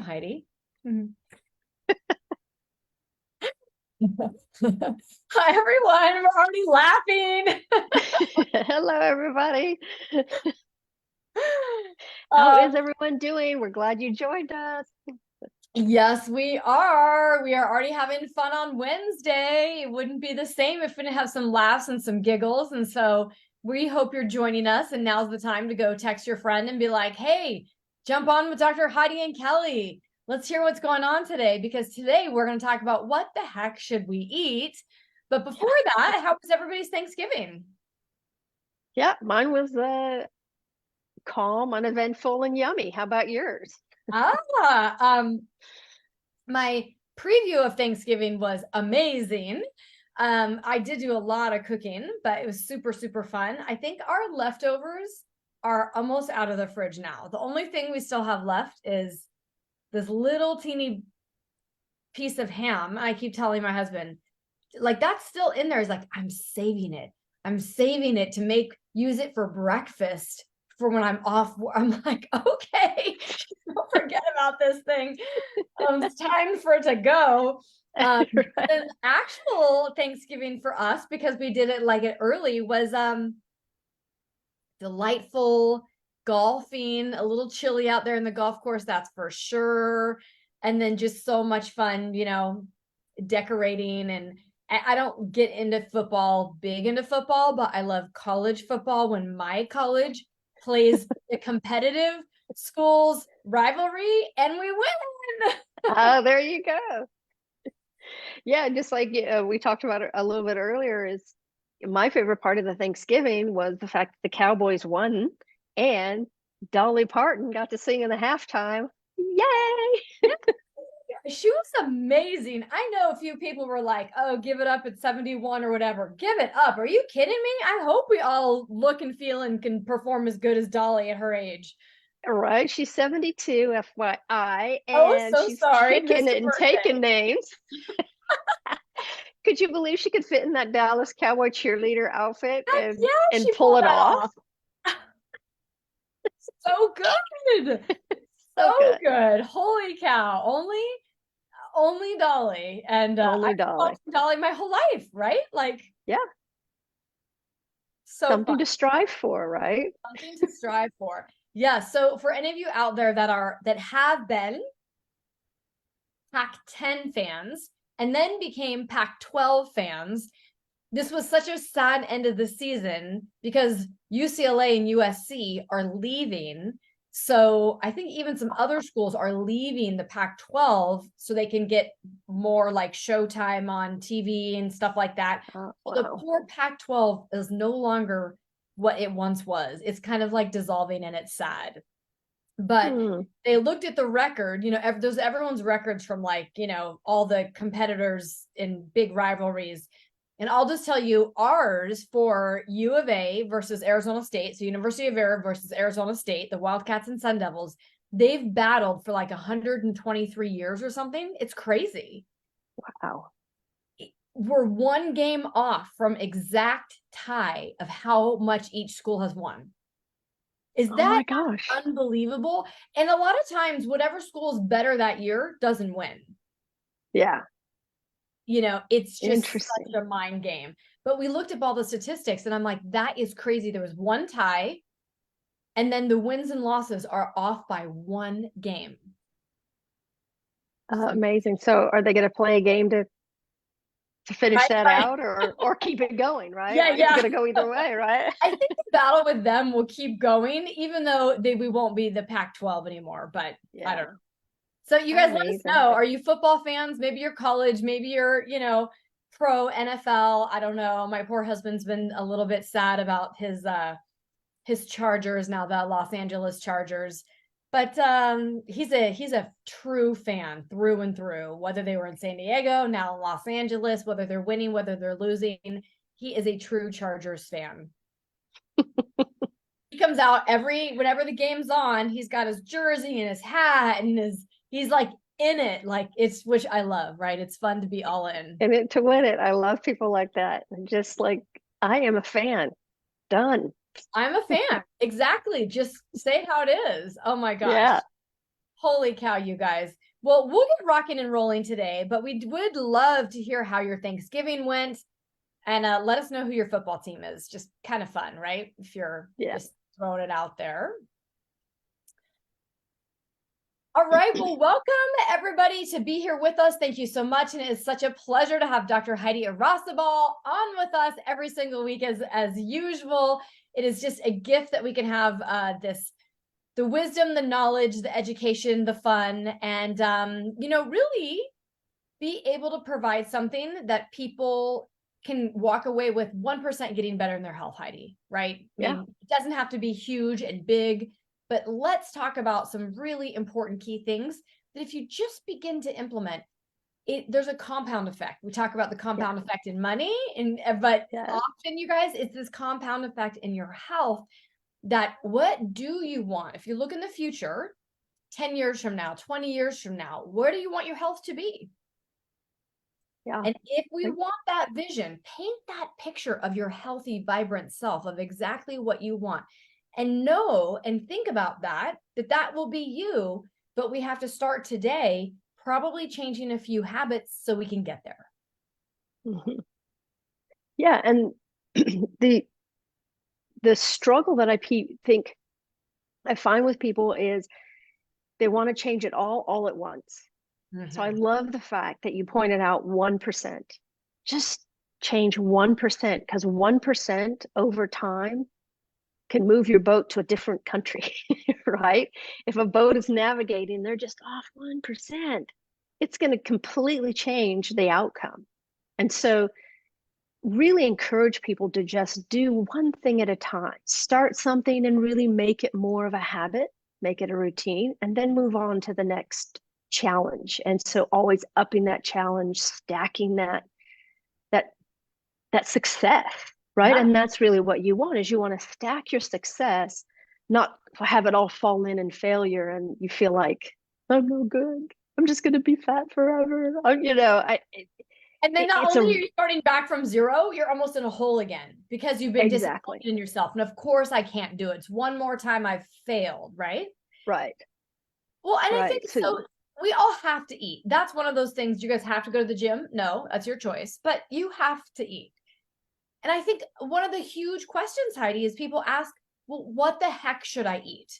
Heidi. Hi, everyone. We're already laughing. Hello, everybody. How is everyone doing? We're glad you joined us. Yes, we are. We are already having fun on Wednesday. It wouldn't be the same if we didn't have some laughs and some giggles. And so we hope you're joining us. And now's the time to go text your friend and be like, hey, jump on with Dr. Heidi and Kellie. Let's hear what's going on today, because today we're going to talk about what the heck should we eat. But before that, how was everybody's Thanksgiving? Yeah, mine was calm, uneventful, and yummy. How about yours? My preview of Thanksgiving was amazing. I did do a lot of cooking, but it was super, super fun. I think our leftovers are almost out of the fridge now. The only thing we still have left is this little teeny piece of ham. I keep telling my husband, like, that's still in there. He's like, I'm saving it. I'm saving it to use it for breakfast for when I'm off. I'm like, okay, don't forget about this thing. It's time for it to go. Right. The actual Thanksgiving for us, because we did it like it early, was delightful golfing, a little chilly out there in the golf course, that's for sure. And then just so much fun, decorating. And I don't get big into football, but I love college football when my college plays the competitive schools rivalry and we win. Oh, there you go. Yeah, just like we talked about it a little bit earlier, is my favorite part of the Thanksgiving was the fact that the Cowboys won and Dolly Parton got to sing in the halftime. Yay! She was amazing. I know a few people were like, oh, give it up at 71 or whatever. Give it up. Are you kidding me? I hope we all look and feel and can perform as good as Dolly at her age. Right, she's 72, FYI, Oh, and so she's sorry. kicking Missed it your and taking birthday. names. Could you believe she could fit in that Dallas Cowboy cheerleader outfit Heck and yeah, and she pull pulled it that off? off. So good. So So good. good. Holy cow. Only Dolly. And Only I've been Dolly. watching Dolly my whole life, right? Like, Yeah, so fun. something to strive for, right? Something to strive for. Yeah. So for any of you out there that have been Pac-10 fans and then became Pac-12 fans, this was such a sad end of the season because UCLA and USC are leaving. So I think even some other schools are leaving the Pac-12 so they can get more like showtime on TV and stuff like that. Oh, The wow. poor Pac-12 is no longer what it once was. It's kind of like dissolving and it's sad. But they looked at the record, there's everyone's records from like, all the competitors in big rivalries. And I'll just tell you ours for U of A versus Arizona State. So University of Arizona versus Arizona State, the Wildcats and Sun Devils, they've battled for like 123 years or something. It's crazy. Wow. We're one game off from exact tie of how much each school has won. Is Oh that my gosh. unbelievable? And a lot of times, whatever school's better that year doesn't win. Yeah. It's just Interesting. such a mind game. But we looked up all the statistics and I'm like, that is crazy. There was one tie, and then the wins and losses are off by one game. Amazing. So are they going to play a game to finish that Right. out or keep it going, right? Yeah, It's yeah. going to go either way, right? I think the battle with them will keep going, even though we won't be the Pac-12 anymore. But Yeah. I don't know. So you guys let us Amazing. know. Are you football fans? Maybe you're college, maybe you're, pro NFL. I don't know. My poor husband's been a little bit sad about his Chargers now, the Los Angeles Chargers. But he's a true fan through and through, whether they were in San Diego, now in Los Angeles, whether they're winning, whether they're losing. He is a true Chargers fan. He comes out whenever the game's on, he's got his jersey and his hat and he's like in it, like which I love, right? It's fun to be all in. And to win it, I love people like that. Just like, I am a fan. Done. I'm a fan. Exactly. Just say it how it is. Oh my gosh. Yeah. Holy cow, you guys. Well, we'll get rocking and rolling today, but we would love to hear how your Thanksgiving went, and let us know who your football team is. Just kind of fun, right? If you're just throwing it out there. All right. Well, welcome everybody to be here with us. Thank you so much. And it is such a pleasure to have Dr. Heidi Arrasabal on with us every single week as usual. It is just a gift that we can have the wisdom, the knowledge, the education, the fun, and, really be able to provide something that people can walk away with 1% getting better in their health, Heidi, right? Yeah. I mean, it doesn't have to be huge and big, but let's talk about some really important key things that if you just begin to implement, there's a compound effect. We talk about the compound effect in money, but often, you guys, it's this compound effect in your health. That what do you want? If you look in the future, 10 years from now, 20 years from now, where do you want your health to be? Yeah. And if we want that vision, paint that picture of your healthy, vibrant self, of exactly what you want. And know and think about that will be you, but we have to start today, probably changing a few habits so we can get there. Mm-hmm. Yeah. And the struggle that I think I find with people is they want to change it all at once. Mm-hmm. So I love the fact that you pointed out 1%. Just change 1%, because 1% over time can move your boat to a different country, right? If a boat is navigating, they're just off 1%. It's going to completely change the outcome. And so really encourage people to just do one thing at a time. Start something and really make it more of a habit, make it a routine, and then move on to the next challenge. And so always upping that challenge, stacking that success, right? Yeah. And that's really what you want, is you want to stack your success, not have it all fall in failure and you feel like, I'm no good. I'm just going to be fat forever. And then not only are you starting back from zero, you're almost in a hole again because you've been disappointed in yourself. And of course I can't do it. It's one more time I've failed, right? Right. Well, and I think so we all have to eat. That's one of those things. You guys have to go to the gym? No, that's your choice, but you have to eat. And I think one of the huge questions, Heidi, is people ask, well, what the heck should I eat?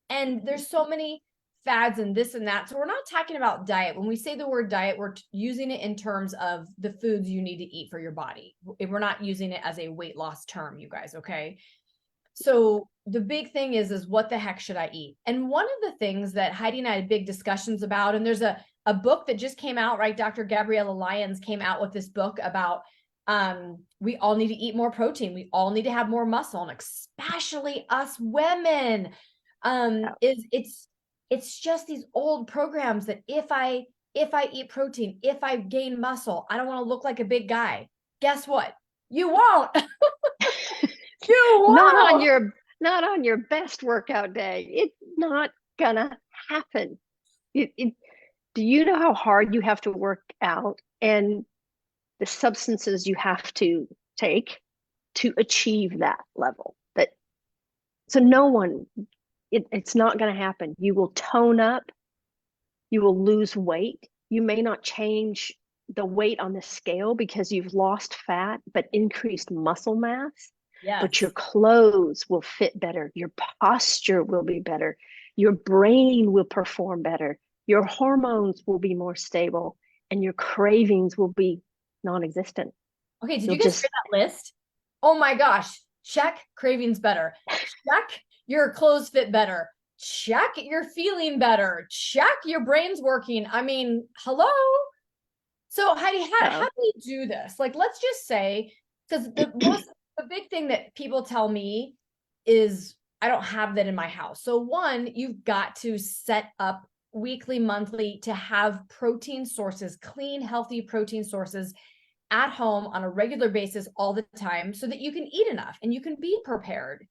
And there's so many fads and this and that. So we're not talking about diet. When we say the word diet, we're using it in terms of the foods you need to eat for your body. We're not using it as a weight loss term, you guys, okay? So the big thing is what the heck should I eat? And one of the things that Heidi and I had big discussions about, and there's a book that just came out, right? Dr. Gabriella Lyons came out with this book about we all need to eat more protein. We all need to have more muscle, and especially us women. It's just these old programs that if I eat protein, if I gain muscle, I don't want to look like a big guy. Guess what? You won't. You won't. Not on your best workout day. It's not gonna happen. Do you know how hard you have to work out and the substances you have to take to achieve that level? So no one, it's not going to happen. You will tone up, you will lose weight. You may not change the weight on the scale because you've lost fat, but increased muscle mass. Yes. But your clothes will fit better. Your posture will be better. Your brain will perform better. Your hormones will be more stable, and your cravings will be non-existent. Okay, did you guys hear that list? Oh my gosh. Check, cravings better. Check, your clothes fit better. Check, you're feeling better. Check, your brain's working. I mean, hello? So Heidi, how do we do this? Like, let's just say, because the big thing that people tell me is I don't have that in my house. So one, you've got to set up weekly, monthly to have protein sources, clean, healthy protein sources at home on a regular basis all the time so that you can eat enough and you can be prepared.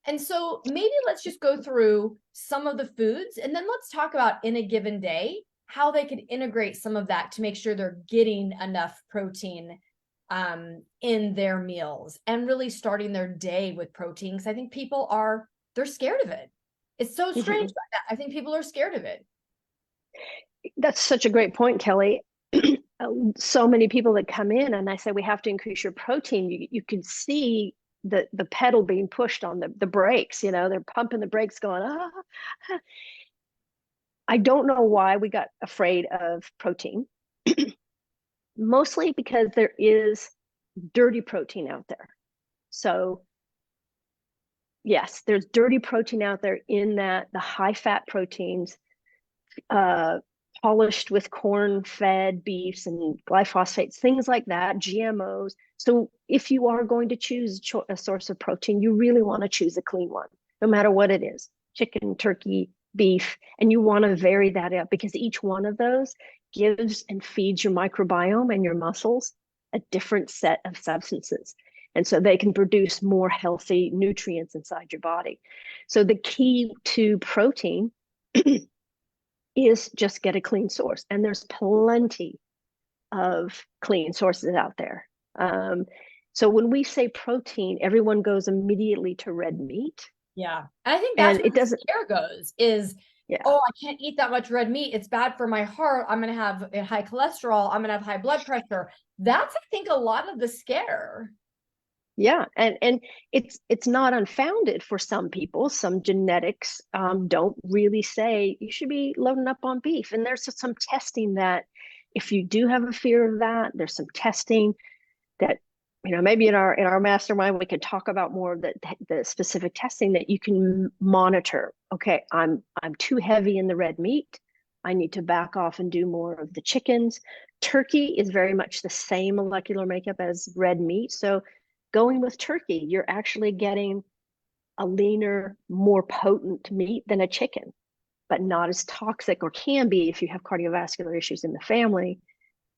And so maybe let's just go through some of the foods and then let's talk about in a given day, how they could integrate some of that to make sure they're getting enough protein in their meals and really starting their day with protein. Because I think people they're scared of it. It's so Mm-hmm. strange. I think people are scared of it. That's such a great point, Kelly. So many people that come in and I say we have to increase your protein. You can see the pedal being pushed on the brakes. They're pumping the brakes, going ah. I don't know why we got afraid of protein. Mostly because there is dirty protein out there. So yes, there's dirty protein out there in that the high fat proteins, uh, polished with corn-fed beefs and glyphosates, things like that, GMOs. So if you are going to choose a source of protein, you really want to choose a clean one, no matter what it is, chicken, turkey, beef, and you want to vary that up because each one of those gives and feeds your microbiome and your muscles a different set of substances. And so they can produce more healthy nutrients inside your body. So the key to protein is just get a clean source. And there's plenty of clean sources out there. So when we say protein, everyone goes immediately to red meat. Yeah. And I think that's And where it the doesn't, scare goes is, yeah. oh, I can't eat that much red meat. It's bad for my heart. I'm going to have high cholesterol. I'm going to have high blood pressure. That's, I think, a lot of the scare. Yeah, and it's not unfounded for some people. Some genetics don't really say you should be loading up on beef. And there's some testing that if you do have a fear of that, there's some testing that maybe in our mastermind we could talk about more of the specific testing that you can monitor. Okay, I'm too heavy in the red meat. I need to back off and do more of the chickens. Turkey is very much the same molecular makeup as red meat. So going with turkey, you're actually getting a leaner, more potent meat than a chicken, but not as toxic, or can be if you have cardiovascular issues in the family,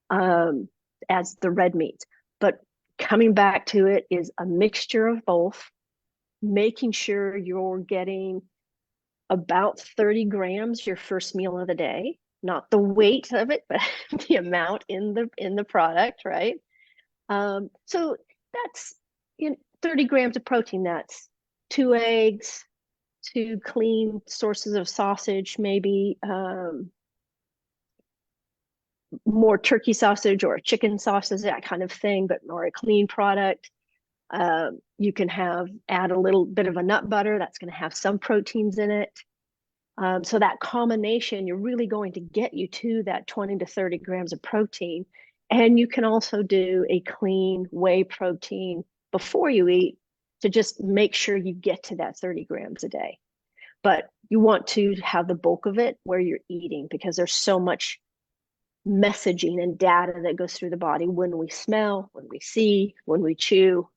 as the red meats. But coming back to it is a mixture of both, making sure you're getting about 30 grams your first meal of the day, not the weight of it, but the amount in the product, right? So that's 30 grams of protein. That's 2 eggs, 2 clean sources of sausage, maybe more turkey sausage or a chicken sausage, that kind of thing, but more a clean product. You can add a little bit of a nut butter that's going to have some proteins in it. So that combination, you're really going to get you to that 20 to 30 grams of protein. And you can also do a clean whey protein before you eat to just make sure you get to that 30 grams a day. But you want to have the bulk of it where you're eating, because there's so much messaging and data that goes through the body. When we smell, when we see, when we chew,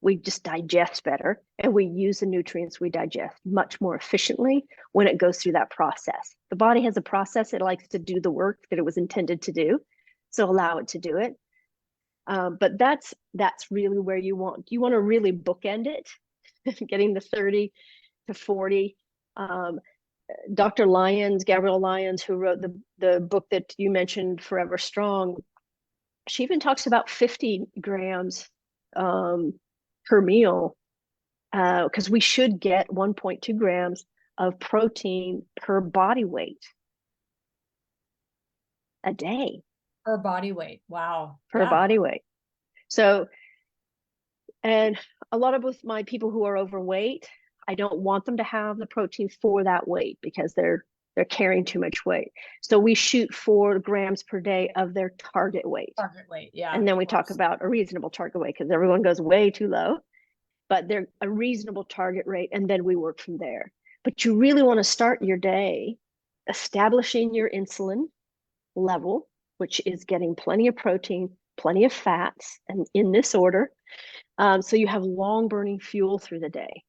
we just digest better, and we use the nutrients we digest much more efficiently when it goes through that process. The body has a process. It likes to do the work that it was intended to do. So allow it to do it. But that's really where you want to really bookend it, getting the 30 to 40. Dr. Lyons, Gabrielle Lyons, who wrote the book that you mentioned, Forever Strong, she even talks about 50 grams per meal, because we should get 1.2 grams of protein per body weight a day. Per body weight. Wow. Per body weight. So, and a lot of with my people who are overweight, I don't want them to have the protein for that weight because they're carrying too much weight. So we shoot 4 grams per day of their target weight. Target weight, yeah. And then we talk about a reasonable target weight, because everyone goes way too low, but they're a reasonable target rate. And then we work from there. But you really want to start your day establishing your insulin level, which is getting plenty of protein, plenty of fats, and in this order. So you have long burning fuel through the day.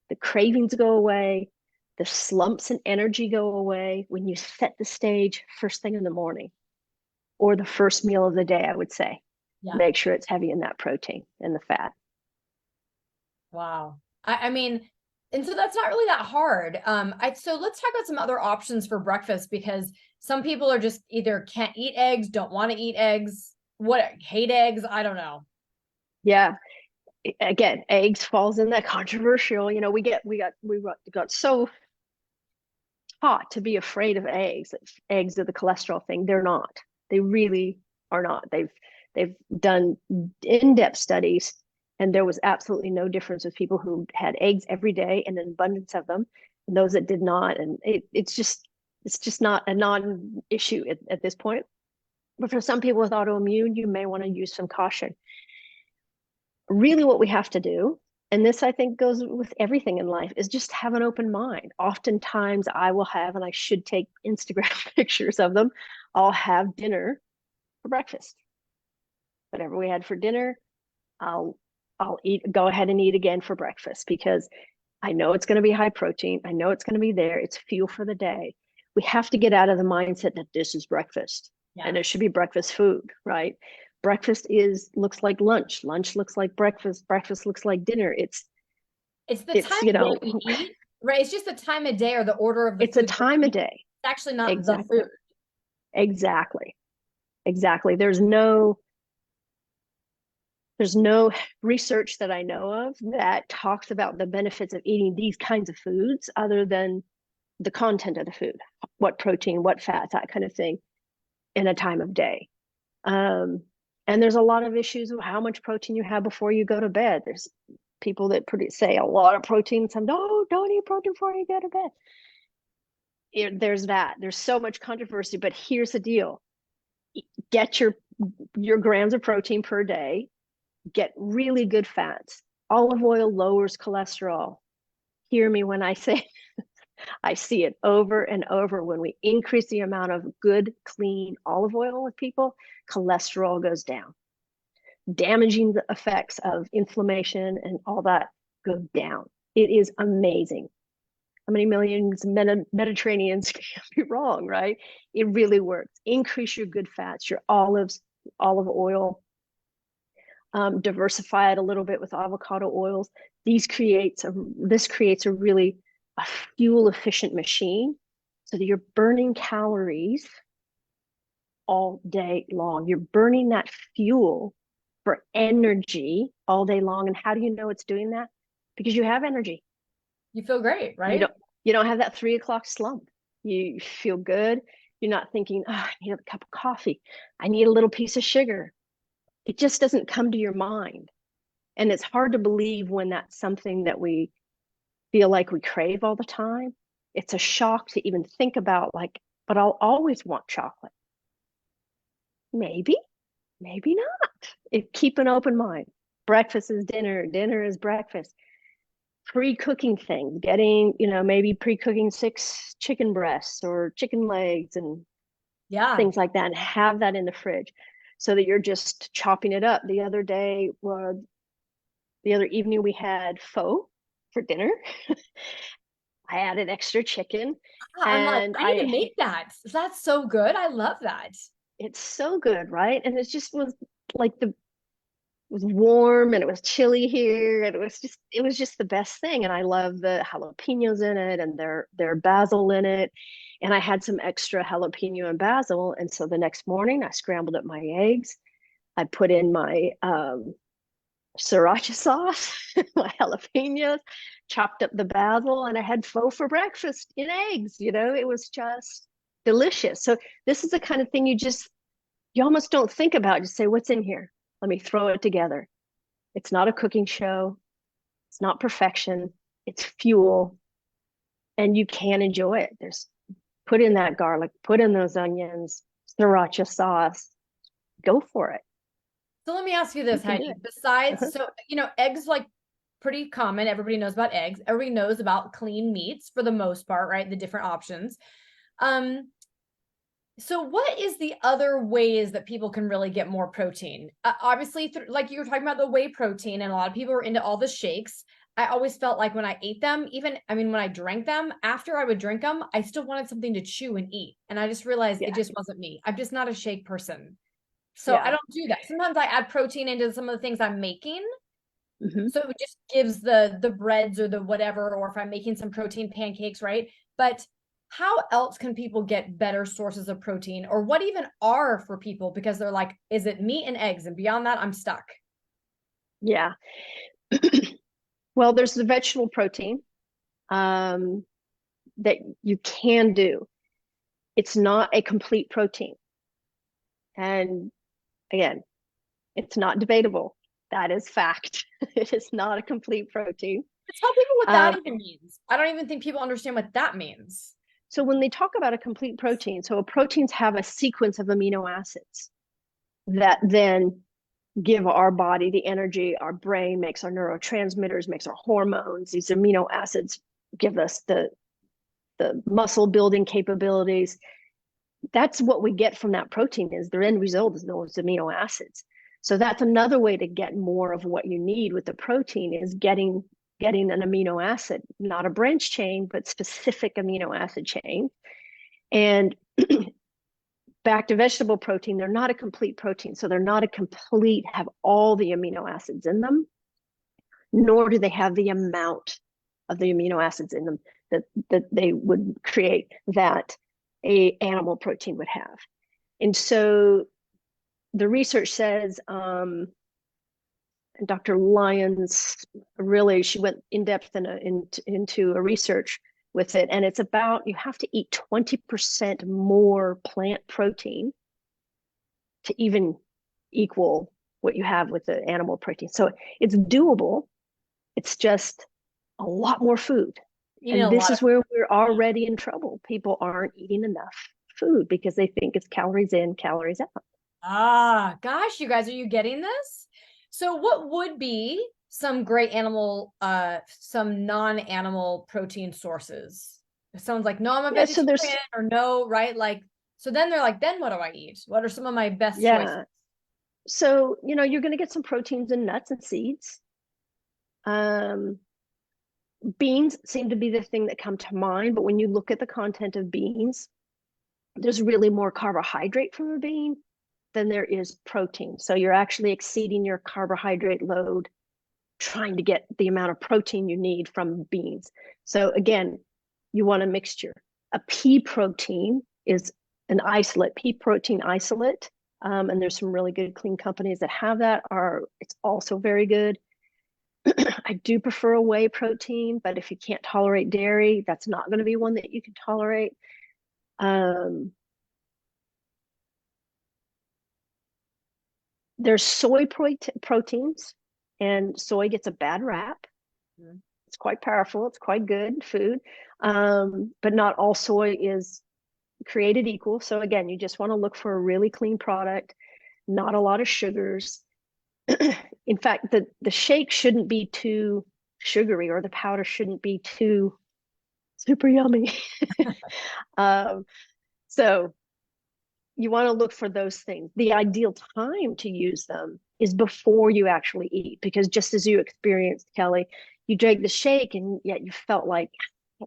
The cravings go away. The slumps in energy go away when you set the stage first thing in the morning, or the first meal of the day, I would say. Yeah. Make sure it's heavy in that protein and the fat. Wow. I mean, and so that's not really that hard. So let's talk about some other options for breakfast, because some people are just either can't eat eggs, don't want to eat eggs, hate eggs. I don't know. Yeah. Again, eggs falls in that controversial. We got so taught to be afraid of eggs. Eggs are the cholesterol thing. They're not. They really are not. They've done in-depth studies, and there was absolutely no difference with people who had eggs every day and an abundance of them, and those that did not. And it's just not a non-issue at this point. But for some people with autoimmune, you may want to use some caution. Really, what we have to do, and this I think goes with everything in life, is just have an open mind. Oftentimes I will have, and I should take Instagram pictures of them, I'll have dinner for breakfast. Whatever we had for dinner, I'll go ahead and eat again for breakfast, because I know it's going to be high protein. I know it's going to be there. It's fuel for the day. We have to get out of the mindset that this is breakfast, and it should be breakfast food, right? Breakfast looks like lunch. Lunch looks like breakfast. Breakfast looks like dinner. It's the time of day we eat, right? It's just the time of day or the order of the food. It's a time of day. It's actually not the food. Exactly. There's no research that I know of that talks about the benefits of eating these kinds of foods other than the content of the food, what protein, what fats, that kind of thing, in a time of day. And there's a lot of issues with how much protein you have before you go to bed. There's people that say a lot of protein. Some, no, don't eat protein before you go to bed. There's that. There's so much controversy, but here's the deal. Get your grams of protein per day. Get really good fats. Olive oil lowers cholesterol. Hear me when I say I see it over and over. When we increase the amount of good, clean olive oil with people, cholesterol goes down. Damaging the effects of inflammation and all that go down. It is amazing. How many millions of Mediterraneans can be wrong, right? It really works. Increase your good fats, your olive oil. Diversify it a little bit with avocado oils. This creates a really fuel efficient machine, so that you're burning calories all day long. You're burning that fuel for energy all day long. And how do you know it's doing that? Because you have energy. You feel great, right? You don't have that 3 o'clock slump. You feel good. You're not thinking, oh, I need a cup of coffee. I need a little piece of sugar. It just doesn't come to your mind. And it's hard to believe when that's something that we feel like we crave all the time. It's a shock to even think about, like, but I'll always want chocolate. Maybe not. Keep an open mind. Breakfast is dinner. Dinner is breakfast. Pre-cooking things, getting, maybe pre-cooking 6 chicken breasts or chicken legs and things like that, and have that in the fridge so that you're just chopping it up. The other evening we had pho for dinner. I added extra chicken. And I need to make that. That's so good. I love that. It's so good, right? And it just was like it was warm and it was chilly here, and it was just the best thing. And I love the jalapenos in it and their basil in it. And I had some extra jalapeno and basil. And so the next morning I scrambled up my eggs. I put in my sriracha sauce, my jalapenos, chopped up the basil, and I had pho for breakfast in eggs. It was just delicious. So this is the kind of thing you almost don't think about. Just say, what's in here? Let me throw it together. It's not a cooking show. It's not perfection. It's fuel. And you can enjoy it. Put in that garlic, put in those onions, sriracha sauce, go for it. So let me ask you this, Heidi. Besides, eggs, like, pretty common. Everybody knows about eggs. Everybody knows about clean meats for the most part, right? The different options. So what is the other ways that people can really get more protein? Obviously, like you were talking about the whey protein, and a lot of people are into all the shakes. I always felt like when I ate them, when I drank them, after I would drink them, I still wanted something to chew and eat. And I just realized it just wasn't me. I'm just not a shake person. So I don't do that. Sometimes I add protein into some of the things I'm making. Mm-hmm. So it just gives the breads or the whatever, or if I'm making some protein pancakes, right? But how else can people get better sources of protein, or what even are for people? Because they're like, is it meat and eggs? And beyond that, I'm stuck. Yeah. Well, there's the vegetable protein. that you can do. It's not a complete protein. And again, it's not debatable. That is fact. It is not a complete protein. Tell people what that even means. I don't even think people understand what that means. So when they talk about a complete protein, so proteins have a sequence of amino acids that then give our body the energy, our brain makes our neurotransmitters, makes our hormones. These amino acids give us the muscle building capabilities. That's what we get from that protein, is the end result is those amino acids. So that's another way to get more of what you need with the protein, is getting an amino acid, not a branch chain, but specific amino acid chain. And back to vegetable protein, they're not a complete protein. So they're not have all the amino acids in them, nor do they have the amount of the amino acids in them that they would create that a animal protein would have. And so the research says, Dr. Lyons, really, she went in depth into a research with it. And it's about, you have to eat 20% more plant protein to even equal what you have with the animal protein. So it's doable. It's just a lot more food. And this is where we're already in trouble. People aren't eating enough food because they think it's calories in, calories out. Ah, gosh, you guys, are you getting this? So what would be some great some non-animal protein sources? It sounds like, no, I'm a vegetarian, or no, right? Like, so then they're like, then what do I eat? What are some of my best choices? So, you're going to get some proteins in nuts and seeds. Beans seem to be the thing that come to mind, but when you look at the content of beans, there's really more carbohydrate from a bean than there is protein. So you're actually exceeding your carbohydrate load trying to get the amount of protein you need from beans. So again, you want a mixture. A pea protein is an isolate, pea protein isolate. And there's some really good clean companies that have that. It's also very good. I do prefer a whey protein, but if you can't tolerate dairy, that's not going to be one that you can tolerate. There's soy proteins, and soy gets a bad rap. Mm-hmm. It's quite powerful. It's quite good food, but not all soy is created equal. So again, you just want to look for a really clean product, not a lot of sugars. In fact, the shake shouldn't be too sugary, or the powder shouldn't be too super yummy. So you want to look for those things. The ideal time to use them is before you actually eat, because just as you experienced, Kelly, you drank the shake and yet you felt like,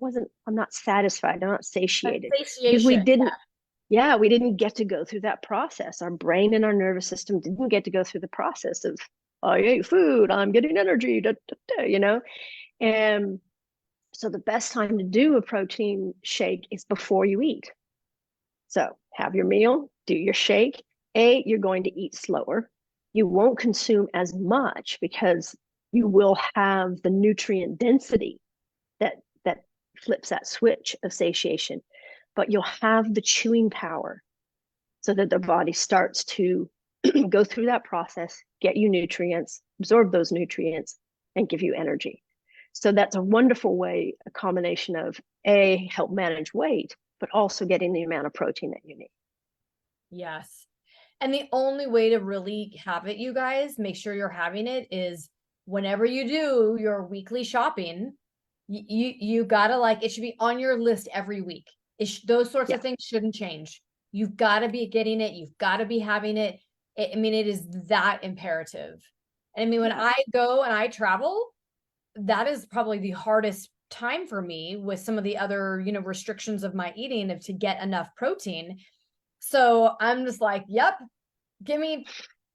I'm not satisfied. I'm not satiated. Because we didn't get to go through that process. Our brain and our nervous system didn't get to go through the process of, I ate food, I'm getting energy, And so the best time to do a protein shake is before you eat. So have your meal, do your shake. You're going to eat slower. You won't consume as much because you will have the nutrient density that flips that switch of satiation, but you'll have the chewing power so that the body starts to go through that process, get you nutrients, absorb those nutrients, and give you energy. So that's a wonderful way, a combination of help manage weight, but also getting the amount of protein that you need. Yes. And the only way to really have it, you guys, make sure you're having it, is whenever you do your weekly shopping, you gotta, it should be on your list every week. Those sorts of things shouldn't change. You've got to be getting it. You've got to be having it. It is that imperative. And when I go and I travel, that is probably the hardest time for me with some of the other, restrictions of my eating, to get enough protein. So I'm just like, yep, give me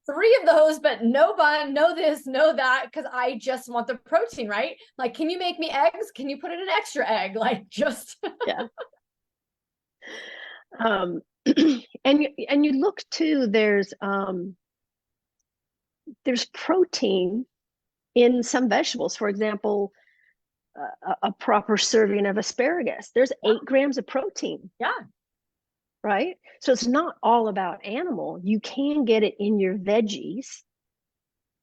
3 of those, but no bun, no this, no that, because I just want the protein, right? Like, can you make me eggs? Can you put in an extra egg? Just yeah. And you look too, there's protein in some vegetables. For example, a proper serving of asparagus. There's 8 grams of protein. Yeah. Right? So it's not all about animal. You can get it in your veggies,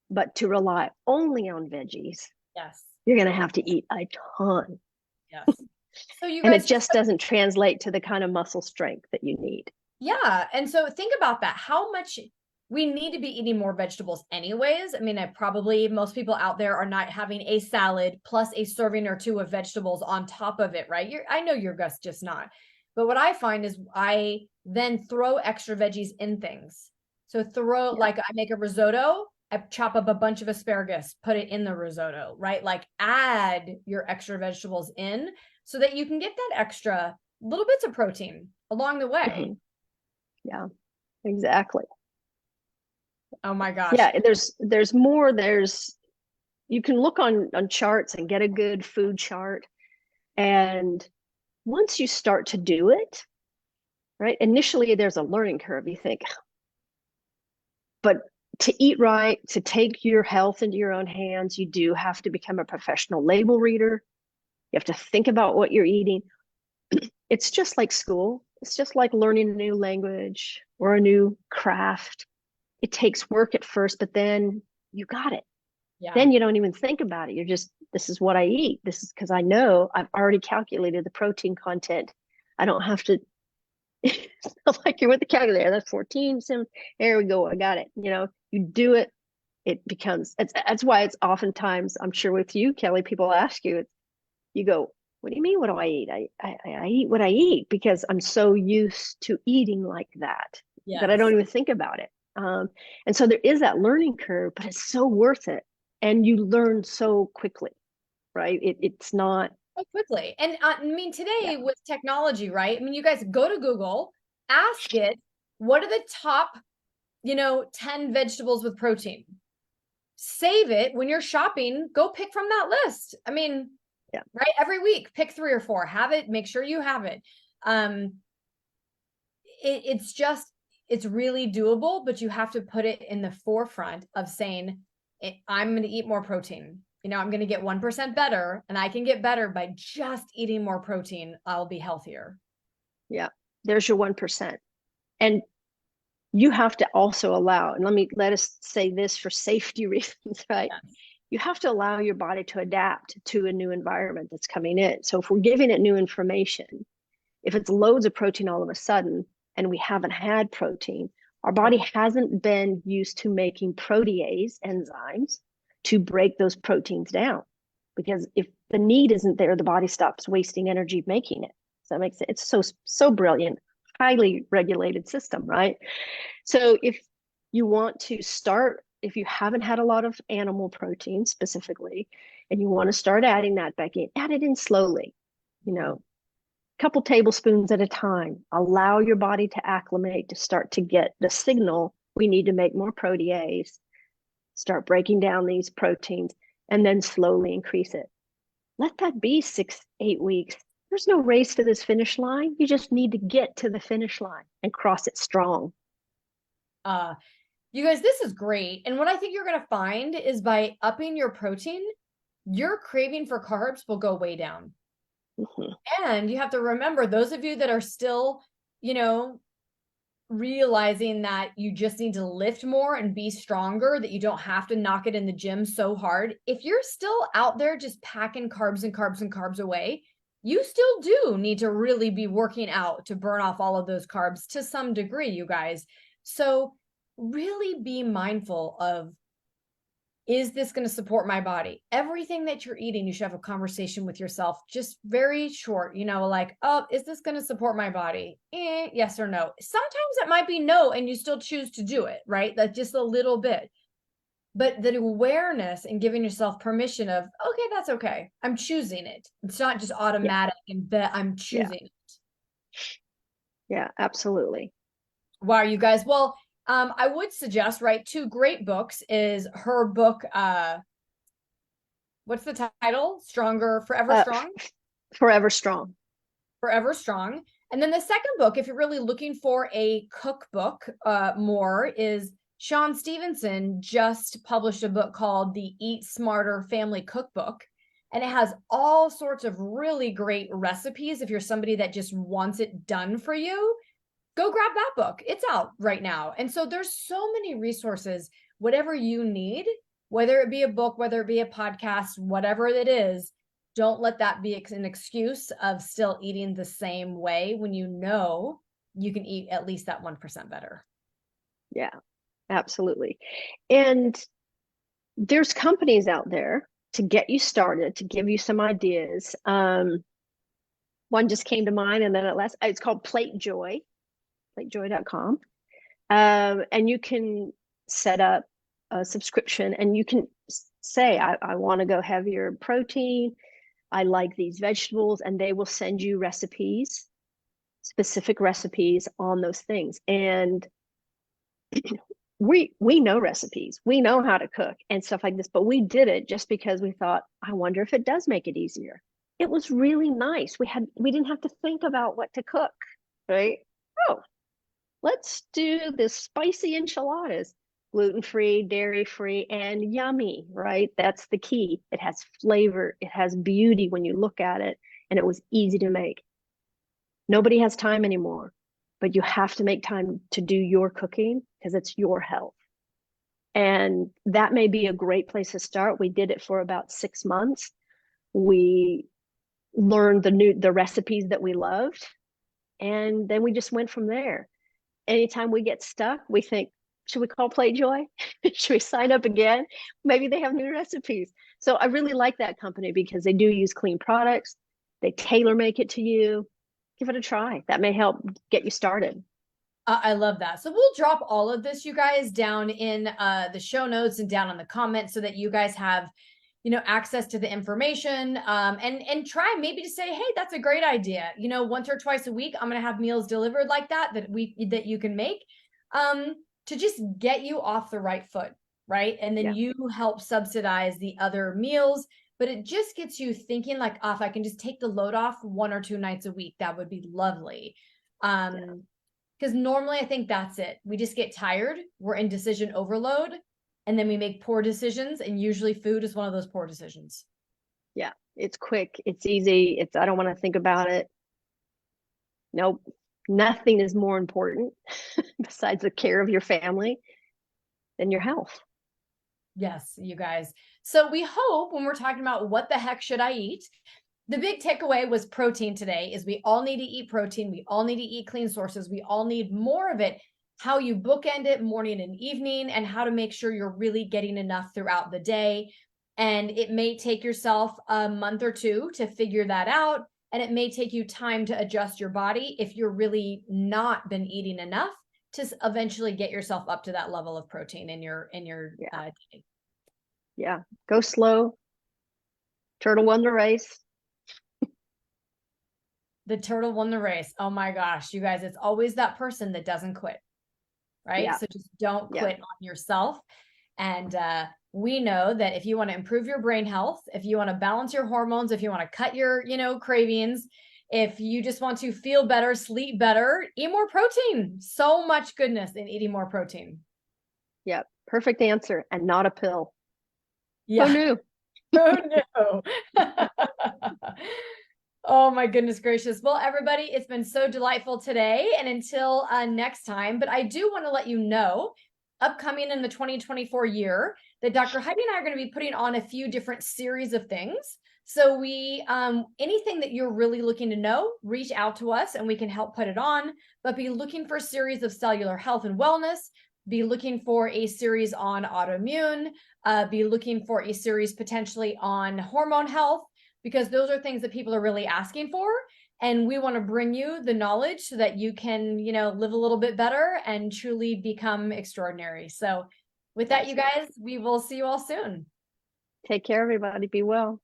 but to rely only on veggies, Yes. you're going to have to eat a ton. Yes. So you And guys it just doesn't translate to the kind of muscle strength that you need. Yeah. And so think about that. How much we need to be eating more vegetables anyways. I mean, most people out there are not having a salad plus a serving or two of vegetables on top of it, right? I know your Gus just not. But what I find is I then throw extra veggies in things. So like I make a risotto, I chop up a bunch of asparagus, put it in the risotto, right? Like add your extra vegetables in so that you can get that extra little bits of protein along the way. Mm-hmm. Yeah, exactly. Oh my gosh. Yeah, there's more. You can look on charts and get a good food chart. And once you start to do it, right, initially there's a learning curve, you think. But to eat right, to take your health into your own hands, you do have to become a professional label reader. You have to think about what you're eating. It's just like school. It's just like learning a new language or a new craft. It takes work at first, but then you got it. Yeah. Then you don't even think about it. You're just, this is what I eat. This is because I know I've already calculated the protein content. I don't have to, it's not like you're with the calculator. That's 14, 7, there we go. I got it. You do it. It becomes, that's why it's oftentimes, I'm sure with you, Kelly, people ask you, you go, what do you mean? What do I eat? I eat what I eat because I'm so used to eating like that, that I don't even think about it. And so there is that learning curve, but it's so worth it. And you learn so quickly, right? It's not so quickly. And I mean, today with technology, right? I mean, you guys go to Google, ask it, what are the top, 10 vegetables with protein? Save it when you're shopping, go pick from that list. I mean, right? Every week, pick 3 or 4, have it, make sure you have it. It's really doable, but you have to put it in the forefront of saying, I'm going to eat more protein. I'm going to get 1% better, and I can get better by just eating more protein. I'll be healthier. Yeah. There's your 1%. And you have to also allow, and let us say this for safety reasons, right? Yeah. You have to allow your body to adapt to a new environment that's coming in. So if we're giving it new information, if it's loads of protein all of a sudden, and we haven't had protein, our body hasn't been used to making protease enzymes to break those proteins down. Because if the need isn't there, the body stops wasting energy making it. So that makes it, it's so brilliant, highly regulated system, right? So if you want to start, if you haven't had a lot of animal protein specifically, and you want to start adding that back in, add it in slowly, couple tablespoons at a time. Allow your body to acclimate, to start to get the signal, we need to make more protease, start breaking down these proteins, and then slowly increase it. Let that be 6-8 weeks. There's no race to this finish line. You just need to get to the finish line and cross it strong. You guys, this is great. And what I think you're going to find is by upping your protein, your craving for carbs will go way down. Mm-hmm. And you have to remember, those of you that are still, realizing that you just need to lift more and be stronger, that you don't have to knock it in the gym so hard. If you're still out there just packing carbs and carbs and carbs away, you still do need to really be working out to burn off all of those carbs to some degree, you guys. So really be mindful of, is this going to support my body? Everything that you're eating, you should have a conversation with yourself, just very short, like, oh, is this going to support my body? Yes or no. Sometimes it might be no, and you still choose to do it, right? That's just a little bit. But the awareness and giving yourself permission of, okay, that's okay. I'm choosing it. It's not just automatic and that I'm choosing it. Yeah, absolutely. Wow, you guys. Well, I would suggest, right, 2 great books is her book. What's the title? Forever Strong? Forever Strong. Forever Strong. And then the second book, if you're really looking for a cookbook more, is Sean Stevenson just published a book called The Eat Smarter Family Cookbook. and it has all sorts of really great recipes. If you're somebody that just wants it done for you, go grab that book. It's out right now. And so there's so many resources, whatever you need, whether it be a book, whether it be a podcast, whatever it is, don't let that be an excuse of still eating the same way when you know you can eat at least that 1% better. Yeah, absolutely. And there's companies out there to get you started, to give you some ideas. One just came to mind, and then it's called Plate Joy, platejoy.com. And you can set up a subscription, and you can say, I want to go heavier protein. I like these vegetables, and they will send you recipes, specific recipes on those things. And we know recipes, we know how to cook and stuff like this, but we did it just because we thought, I wonder if it does make it easier. It was really nice. We didn't have to think about what to cook, right? Oh, let's do this spicy enchiladas, gluten-free, dairy-free, and yummy, right? That's the key. It has flavor, it has beauty when you look at it, and it was easy to make. Nobody has time anymore, but you have to make time to do your cooking because it's your health. And that may be a great place to start. We did it for about 6 months. We learned the recipes that we loved, and then we just went from there. Anytime we get stuck, we think, should we call Plate Joy? Should we sign up again? Maybe they have new recipes. So I really like that company because they do use clean products. They tailor make it to you. Give it a try. That may help get you started. I love that. So we'll drop all of this, you guys, down in the show notes and down in the comments so that you guys have, access to the information, and try maybe to say, hey, that's a great idea. Once or twice a week, I'm going to have meals delivered like that you can make, to just get you off the right foot. Right. And then you help subsidize the other meals, but it just gets you thinking like, if I can just take the load off 1 or 2 nights a week, that would be lovely. Because normally I think that's it. We just get tired. We're in decision overload, and then we make poor decisions. And usually food is one of those poor decisions. Yeah. It's quick. It's easy. I don't want to think about it. Nope. Nothing is more important besides the care of your family than your health. Yes, you guys. So we hope when we're talking about what the heck should I eat, the big takeaway was protein today is we all need to eat protein. We all need to eat clean sources. We all need more of it. How you bookend it morning and evening, and how to make sure you're really getting enough throughout the day. And it may take yourself a month or 2 to figure that out. And it may take you time to adjust your body if you're really not been eating enough to eventually get yourself up to that level of protein in your day. Yeah. Go slow. Turtle won the race. The turtle won the race. Oh my gosh, you guys, it's always that person that doesn't quit, right? Yeah. So just don't quit on yourself. And we know that if you want to improve your brain health, if you want to balance your hormones, if you want to cut your, cravings, if you just want to feel better, sleep better, eat more protein. So much goodness in eating more protein. Yep. Perfect answer. And not a pill. Yeah. Who knew? Who knew? Oh my goodness gracious. Well, everybody, it's been so delightful today, and until next time, but I do want to let you know, upcoming in the 2024 year, that Dr. Heidi and I are going to be putting on a few different series of things. So anything that you're really looking to know, reach out to us and we can help put it on, but be looking for a series of cellular health and wellness, be looking for a series on autoimmune, be looking for a series potentially on hormone health, because those are things that people are really asking for. And we want to bring you the knowledge so that you can, live a little bit better and truly become extraordinary. So with that, you guys, we will see you all soon. Take care, everybody. Be well.